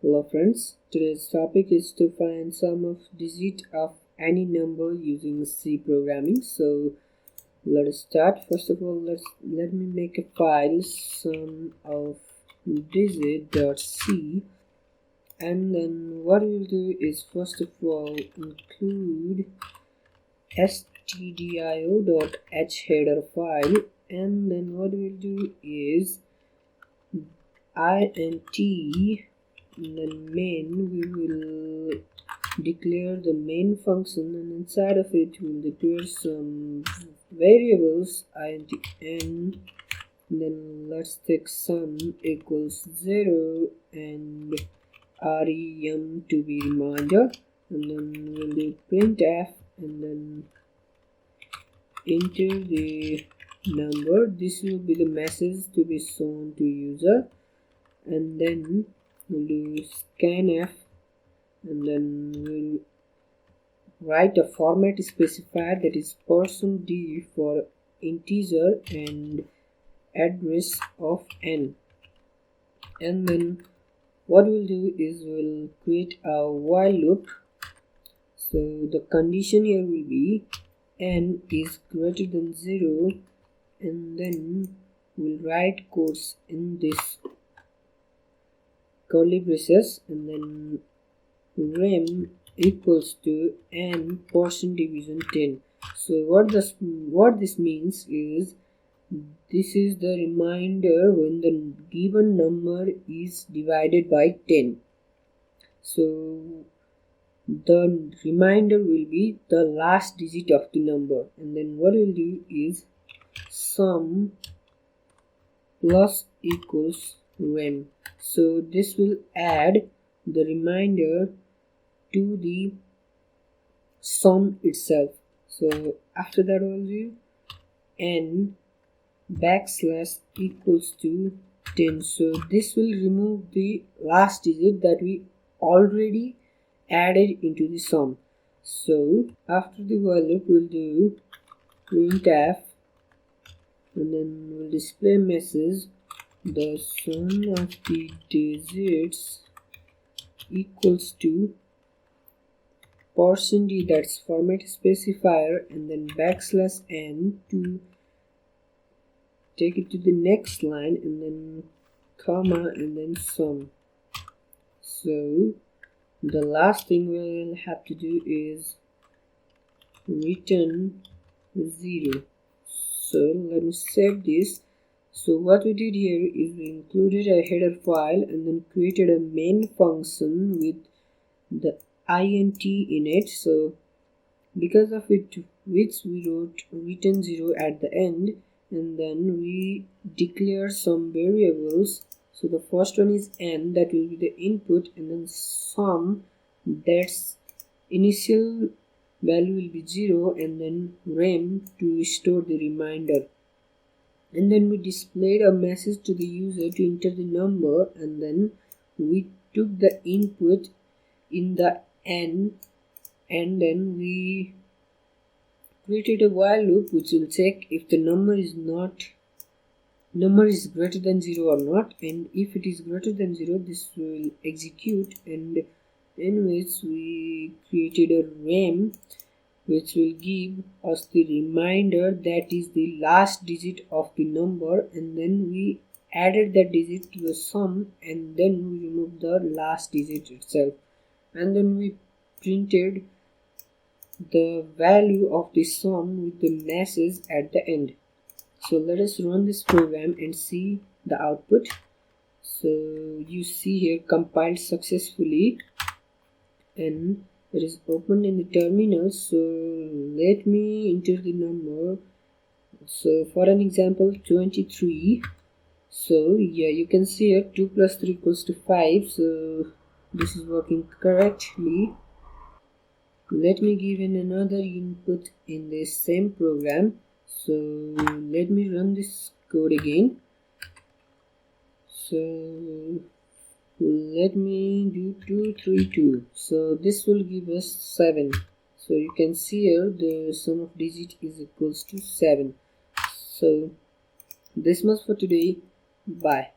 Hello friends, today's topic is to find sum of digit of any number using C programming. So let us start. First of all, let me make a file sum of digit.c, and then what we'll do is first of all include stdio.h header file, and then what we'll do is int, and then main, we will declare the main function, and inside of it we'll declare some variables int n, and then let's take sum equals 0 and rem to be reminder, and then we'll do printf and then enter the number. This will be the message to be shown to user, and then we'll do scanf, and then we'll write a format specifier, that is %d for integer and address of n, and then what we'll do is we'll create a while loop. So the condition here will be n is greater than 0, and then we'll write quotes in this curly braces, and then rem equals to n %division 10. So what this means is, this is the reminder when the given number is divided by 10. So the reminder will be the last digit of the number, and then what we'll do is sum plus equals rem. So this will add the reminder to the sum itself. So after that we'll do n backslash equals to 10. So this will remove the last digit that we already added into the sum. So after the while loop we'll do printf, and then we'll display message the sum of the digits equals to %d, that's format specifier, and then backslash n to take it to the next line, and then comma, and then sum. So the last thing we'll have to do is return 0. So let me save this. So what we did here is we included a header file and then created a main function with the int in it. So because of it, which we wrote return 0 at the end, and then we declare some variables. So the first one is n, that will be the input, and then sum, that's initial value will be 0, and then rem to store the remainder. And then we displayed a message to the user to enter the number, and then we took the input in the n, and then we created a while loop which will check if the number is greater than 0 or not, and if it is greater than 0 this will execute, and in which we created a rem which will give us the reminder, that is the last digit of the number, and then we added that digit to the sum, and then we removed the last digit itself, and then we printed the value of the sum with the message at the end. So let us run this program and see the output. So you see here compiled successfully, and it is opened in the terminal. So let me enter the number. So for an example 23. So yeah, you can see here 2 plus 3 equals to 5. So this is working correctly. Let me give in another input in this same program. So let me run this code again. So let me do 2 3 2. So this will give us 7. So you can see here the sum of digit is equals to 7. So this much for today. Bye.